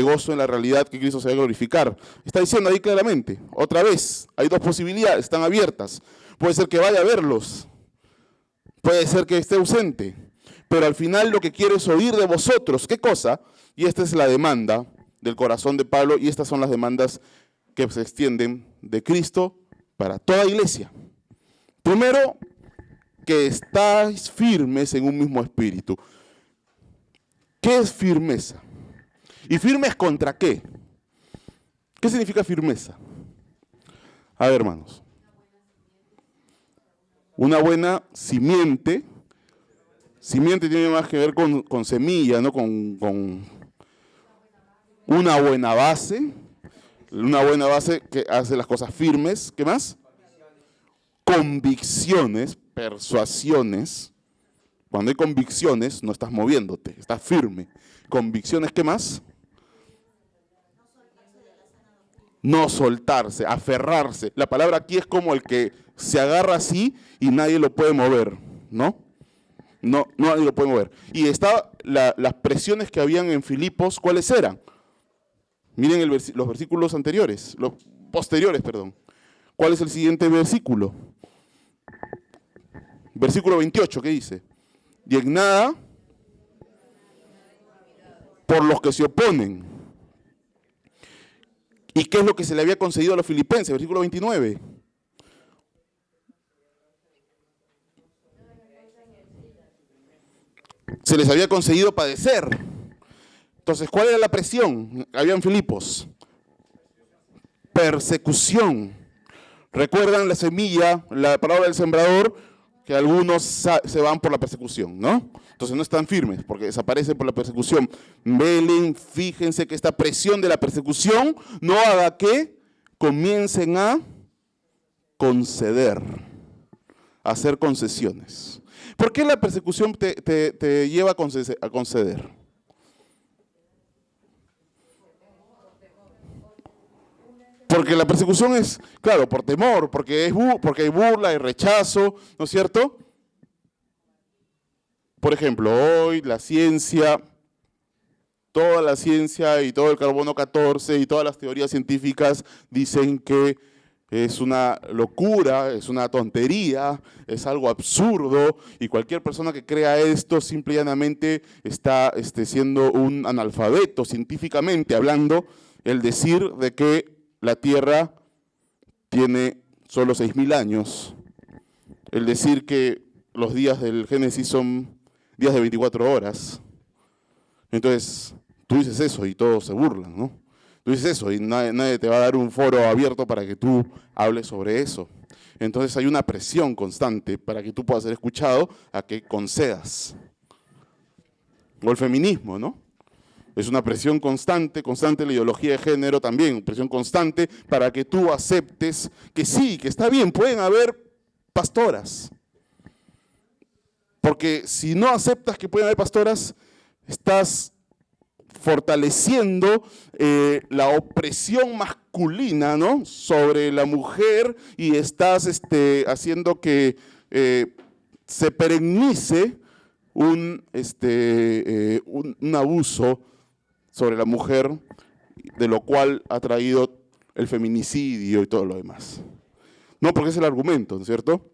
A: gozo en la realidad que Cristo se va a glorificar. Está diciendo ahí claramente, otra vez, hay dos posibilidades, están abiertas. Puede ser que vaya a verlos, puede ser que esté ausente, pero al final lo que quiero es oír de vosotros. ¿Qué cosa? Y esta es la demanda del corazón de Pablo, y estas son las demandas que se extienden de Cristo para toda iglesia. Primero, que estáis firmes en un mismo espíritu. ¿Qué es firmeza? ¿Y firmes contra qué? ¿Qué significa firmeza? A ver, hermanos. Una buena simiente. Simiente tiene más que ver con semilla, ¿no? Con una buena base. Una buena base que hace las cosas firmes. ¿Qué más? Convicciones, persuasiones. Cuando hay convicciones, no estás moviéndote, estás firme. Convicciones, ¿qué más? No soltarse, aferrarse. La palabra aquí es como el que se agarra así y nadie lo puede mover, ¿no? No, nadie lo puede mover. Y las presiones que habían en Filipos, ¿cuáles eran? Miren los versículos anteriores, los posteriores, perdón. ¿Cuál es el siguiente versículo? Versículo 28, ¿qué dice? Y en nada por los que se oponen. ¿Y qué es lo que se le había concedido a los filipenses? Versículo 29. Se les había concedido padecer. Entonces, ¿cuál era la presión? Había en Filipos. Persecución. ¿Recuerdan la semilla, la palabra del sembrador? Que algunos se van por la persecución, ¿no? Entonces no están firmes porque desaparecen por la persecución. Velen, fíjense que esta presión de la persecución no haga que comiencen a conceder, a hacer concesiones. ¿Por qué la persecución te lleva a conceder? Porque la persecución es, claro, por temor, porque hay burla y rechazo, ¿no es cierto? Por ejemplo, hoy la ciencia, toda la ciencia y todo el carbono 14 y todas las teorías científicas dicen que es una locura, es una tontería, es algo absurdo, y cualquier persona que crea esto simple y llanamente está siendo un analfabeto científicamente hablando, el decir de que la Tierra tiene solo 6.000 años. El decir que los días del Génesis son días de 24 horas. Entonces, tú dices eso y todos se burlan, ¿no? Tú dices eso y nadie te va a dar un foro abierto para que tú hables sobre eso. Entonces hay una presión constante para que tú puedas ser escuchado a que concedas. O el feminismo, ¿no? Es una presión constante la ideología de género también, presión constante para que tú aceptes que sí, que está bien, pueden haber pastoras. Porque si no aceptas que pueden haber pastoras, estás fortaleciendo la opresión masculina, ¿no?, sobre la mujer y estás haciendo que se perennice un abuso sobre la mujer, de lo cual ha traído el feminicidio y todo lo demás. No, porque es el argumento, ¿no es cierto?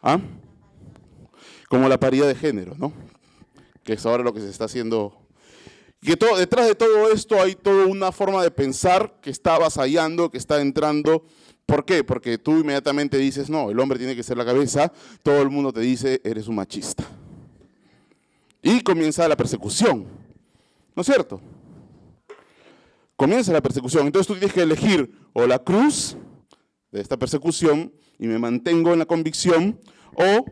A: ¿Ah? Como la paridad de género, ¿no?, que es ahora lo que se está haciendo. Que detrás de todo esto hay toda una forma de pensar que está avasallando, que está entrando. ¿Por qué? Porque tú inmediatamente dices, no, el hombre tiene que ser la cabeza, todo el mundo te dice, eres un machista. Y comienza la persecución, ¿no es cierto? Comienza la persecución, entonces tú tienes que elegir o la cruz de esta persecución y me mantengo en la convicción, o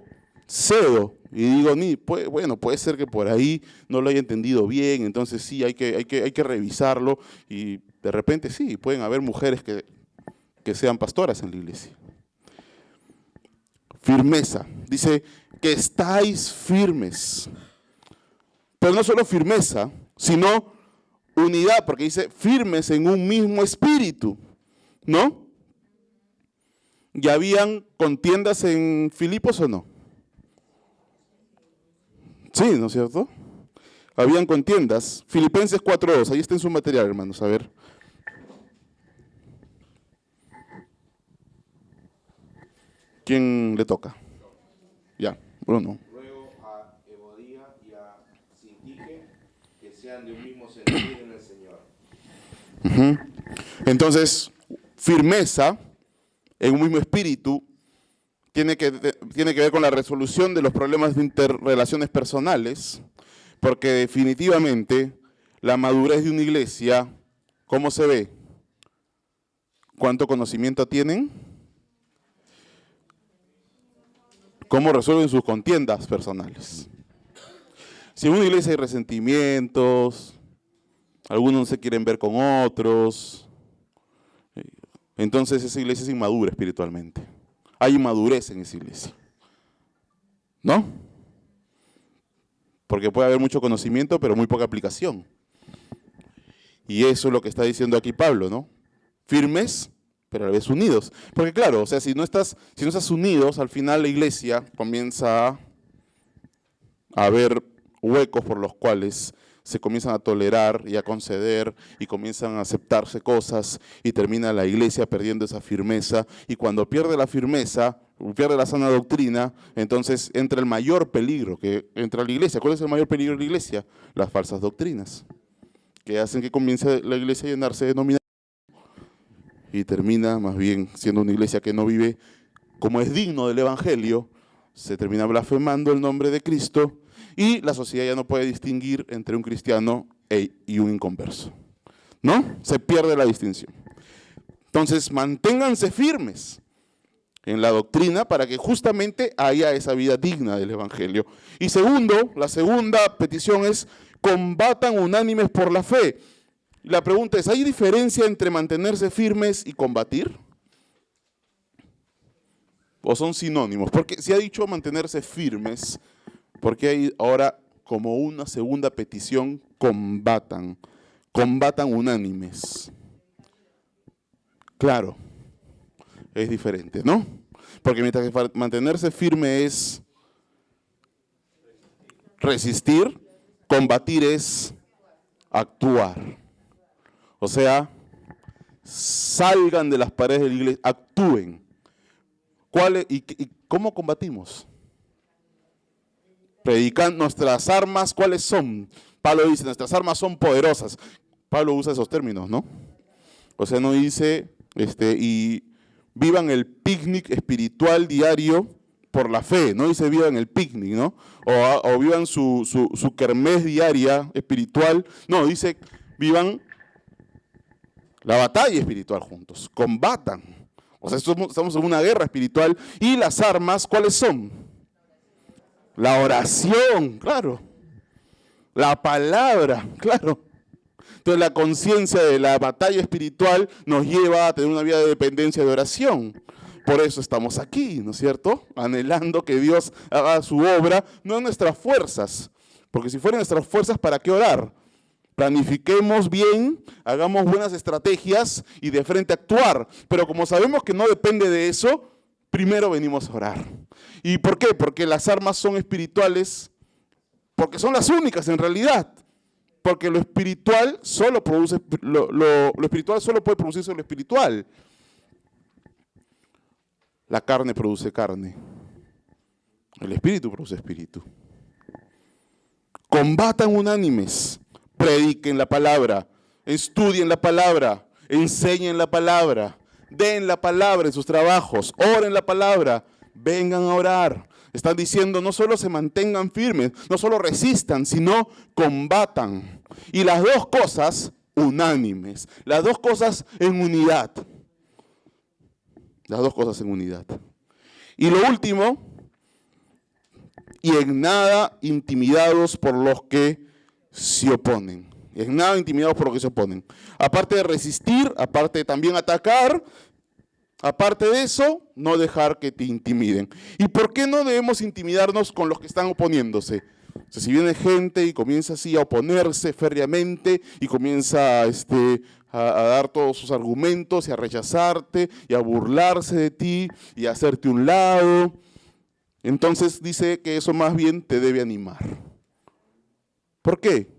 A: cedo y digo, bueno, puede ser que por ahí no lo haya entendido bien, entonces sí, hay que revisarlo, y de repente sí, pueden haber mujeres que sean pastoras en la iglesia. Firmeza, dice que estáis firmes, pero no solo firmeza, sino unidad, porque dice firmes en un mismo espíritu, ¿no? ¿Ya habían contiendas en Filipos o no? Sí, ¿no es cierto? Habían contiendas. Filipenses 4:2, ahí está en su material, hermanos, a ver. ¿Quién le toca? Ya, Bruno.
C: Ruego a Evodia y a Sintique que sean de un mismo sentir en el Señor.
A: Entonces, firmeza en un mismo espíritu tiene que ver con la resolución de los problemas de interrelaciones personales, porque definitivamente la madurez de una iglesia, ¿cómo se ve? ¿Cuánto conocimiento tienen? ¿Cómo resuelven sus contiendas personales? Si en una iglesia hay resentimientos, algunos no se quieren ver con otros, entonces esa iglesia es inmadura espiritualmente. Hay inmadurez en esa iglesia, ¿no? Porque puede haber mucho conocimiento, pero muy poca aplicación. Y eso es lo que está diciendo aquí Pablo, ¿no? Firmes, pero a la vez unidos. Porque claro, o sea, si no estás unidos, al final la iglesia comienza a haber huecos por los cuales se comienzan a tolerar y a conceder y comienzan a aceptarse cosas y termina la iglesia perdiendo esa firmeza, y cuando pierde la firmeza, pierde la sana doctrina, entonces entra el mayor peligro que entra la iglesia. ¿Cuál es el mayor peligro de la iglesia? Las falsas doctrinas, que hacen que comience la iglesia a llenarse de denominaciones y termina más bien siendo una iglesia que no vive como es digno del evangelio, se termina blasfemando el nombre de Cristo. Y la sociedad ya no puede distinguir entre un cristiano y un inconverso, ¿no? Se pierde la distinción. Entonces, manténganse firmes en la doctrina para que justamente haya esa vida digna del evangelio. Y segundo, la segunda petición es, combatan unánimes por la fe. La pregunta es, ¿hay diferencia entre mantenerse firmes y combatir? ¿O son sinónimos? Porque si ha dicho mantenerse firmes, porque hay ahora como una segunda petición, combatan unánimes. Claro, es diferente, ¿no? Porque mientras que mantenerse firme es resistir, combatir es actuar. O sea, salgan de las paredes de la iglesia, actúen. ¿Y cómo combatimos? Predican nuestras armas, ¿cuáles son? Pablo dice, nuestras armas son poderosas. Pablo usa esos términos, ¿no? O sea, no dice, y vivan el picnic espiritual diario por la fe, no dice vivan el picnic, ¿no? O vivan su kermés diaria espiritual, no, dice vivan la batalla espiritual juntos, combatan. O sea, estamos en una guerra espiritual. ¿Y las armas cuáles son? La oración, claro. La palabra, claro. Entonces la conciencia de la batalla espiritual nos lleva a tener una vida de dependencia de oración. Por eso estamos aquí, ¿no es cierto? Anhelando que Dios haga su obra, no en nuestras fuerzas. Porque si fueran nuestras fuerzas, ¿para qué orar? Planifiquemos bien, hagamos buenas estrategias y de frente actuar. Pero como sabemos que no depende de eso, primero venimos a orar. ¿Y por qué? Porque las armas son espirituales, porque son las únicas en realidad. Porque lo espiritual solo produce, lo espiritual solo puede producirse lo espiritual. La carne produce carne. El espíritu produce espíritu. Combatan unánimes. Prediquen la palabra, estudien la palabra, enseñen la palabra, den la palabra en sus trabajos, oren la palabra, vengan a orar. Están diciendo no solo se mantengan firmes, no solo resistan, sino combatan. Y las dos cosas unánimes, las dos cosas en unidad. Las dos cosas en unidad. Y lo último, y en nada intimidados por los que se oponen. En nada intimidados por lo que se oponen. Aparte de resistir, aparte de también atacar, aparte de eso, no dejar que te intimiden. ¿Y por qué no debemos intimidarnos con los que están oponiéndose? O sea, si viene gente y comienza así a oponerse férreamente y comienza a dar todos sus argumentos y a rechazarte y a burlarse de ti y a hacerte un lado, entonces dice que eso más bien te debe animar. ¿Por qué?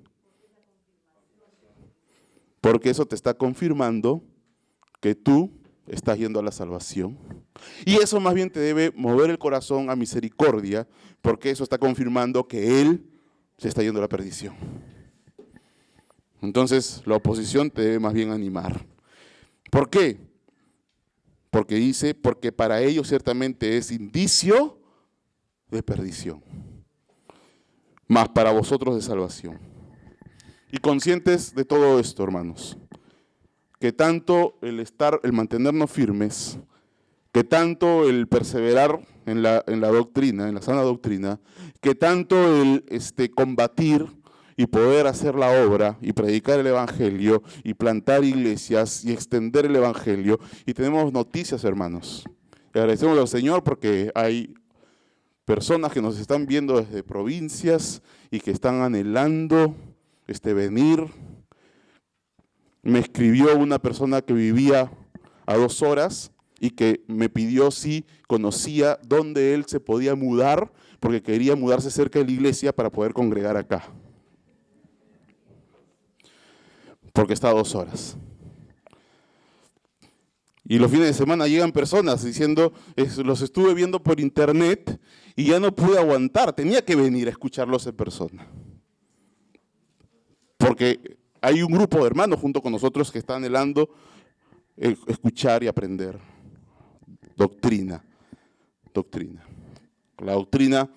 A: Porque eso te está confirmando que tú estás yendo a la salvación. Y eso más bien te debe mover el corazón a misericordia, porque eso está confirmando que Él se está yendo a la perdición. Entonces, la oposición te debe más bien animar. ¿Por qué? Porque dice, porque para ellos ciertamente es indicio de perdición, mas para vosotros de salvación. Y conscientes de todo esto, hermanos, que tanto el mantenernos firmes, que tanto el perseverar en la doctrina, en la sana doctrina, que tanto el combatir y poder hacer la obra y predicar el evangelio y plantar iglesias y extender el evangelio. Y tenemos noticias, hermanos. Y agradecemos al Señor porque hay personas que nos están viendo desde provincias y que están anhelando venir. Me escribió una persona que vivía a 2 horas y que me pidió si conocía dónde él se podía mudar, porque quería mudarse cerca de la iglesia para poder congregar acá. Porque está a 2 horas. Y los fines de semana llegan personas diciendo, los estuve viendo por internet y ya no pude aguantar, tenía que venir a escucharlos en persona. Porque hay un grupo de hermanos junto con nosotros que están anhelando escuchar y aprender doctrina. La doctrina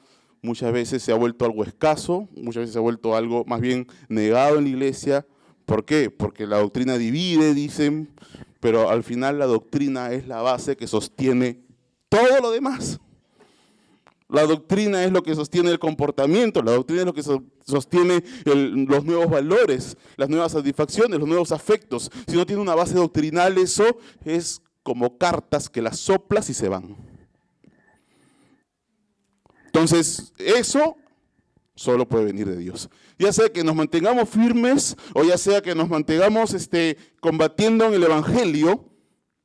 A: muchas veces se ha vuelto algo escaso, muchas veces se ha vuelto algo más bien negado en la iglesia. ¿Por qué? Porque la doctrina divide, dicen, pero al final la doctrina es la base que sostiene todo lo demás. La doctrina es lo que sostiene el comportamiento, la doctrina es lo que sostiene los nuevos valores, las nuevas satisfacciones, los nuevos afectos. Si no tiene una base doctrinal, eso es como cartas que las soplas y se van. Entonces, eso solo puede venir de Dios. Ya sea que nos mantengamos firmes o ya sea que nos mantengamos combatiendo en el evangelio,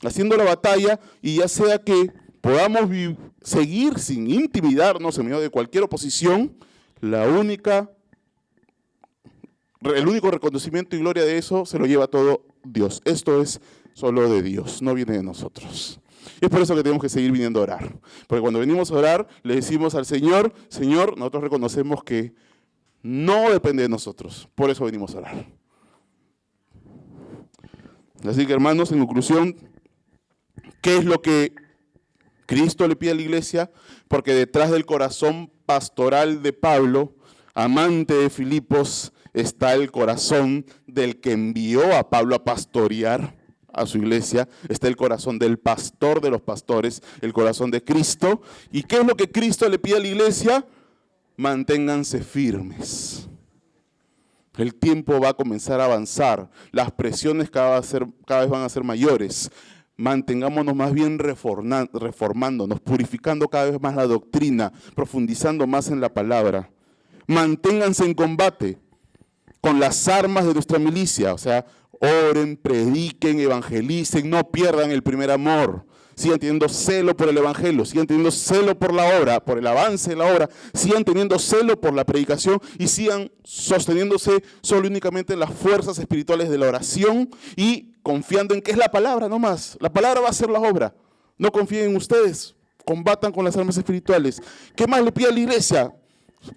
A: haciendo la batalla, y ya sea que podamos seguir sin intimidarnos en medio de cualquier oposición, el único reconocimiento y gloria de eso se lo lleva todo Dios. Esto es solo de Dios, no viene de nosotros. Y es por eso que tenemos que seguir viniendo a orar. Porque cuando venimos a orar, le decimos al Señor, Señor, nosotros reconocemos que no depende de nosotros. Por eso venimos a orar. Así que, hermanos, en conclusión, ¿qué es lo que Cristo le pide a la iglesia? Porque detrás del corazón pastoral de Pablo, amante de Filipos, está el corazón del que envió a Pablo a pastorear a su iglesia, está el corazón del pastor de los pastores, el corazón de Cristo. ¿Y qué es lo que Cristo le pide a la iglesia? Manténganse firmes. El tiempo va a comenzar a avanzar, las presiones cada vez van a ser mayores. Mantengámonos más bien reformándonos, purificando cada vez más la doctrina, profundizando más en la palabra. Manténganse en combate con las armas de nuestra milicia, o sea, oren, prediquen, evangelicen, no pierdan el primer amor. Sigan teniendo celo por el evangelio, sigan teniendo celo por la obra, por el avance de la obra, sigan teniendo celo por la predicación y sigan sosteniéndose solo y únicamente en las fuerzas espirituales de la oración y confiando en que es la palabra, no más. La palabra va a hacer la obra. No confíen en ustedes, combatan con las armas espirituales. ¿Qué más le pide a la iglesia?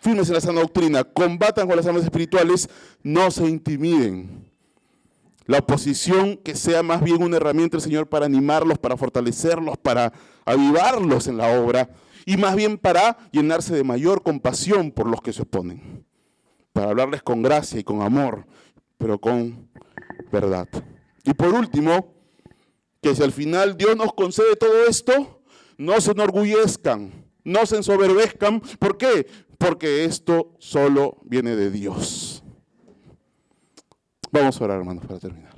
A: Firmes en la sana doctrina, combatan con las armas espirituales, no se intimiden. La oposición que sea más bien una herramienta del Señor para animarlos, para fortalecerlos, para avivarlos en la obra y más bien para llenarse de mayor compasión por los que se oponen. Para hablarles con gracia y con amor, pero con verdad. Y por último, que si al final Dios nos concede todo esto, no se enorgullezcan, no se ensoberbezcan. ¿Por qué? Porque esto solo viene de Dios. Vamos a orar, hermanos, para terminar.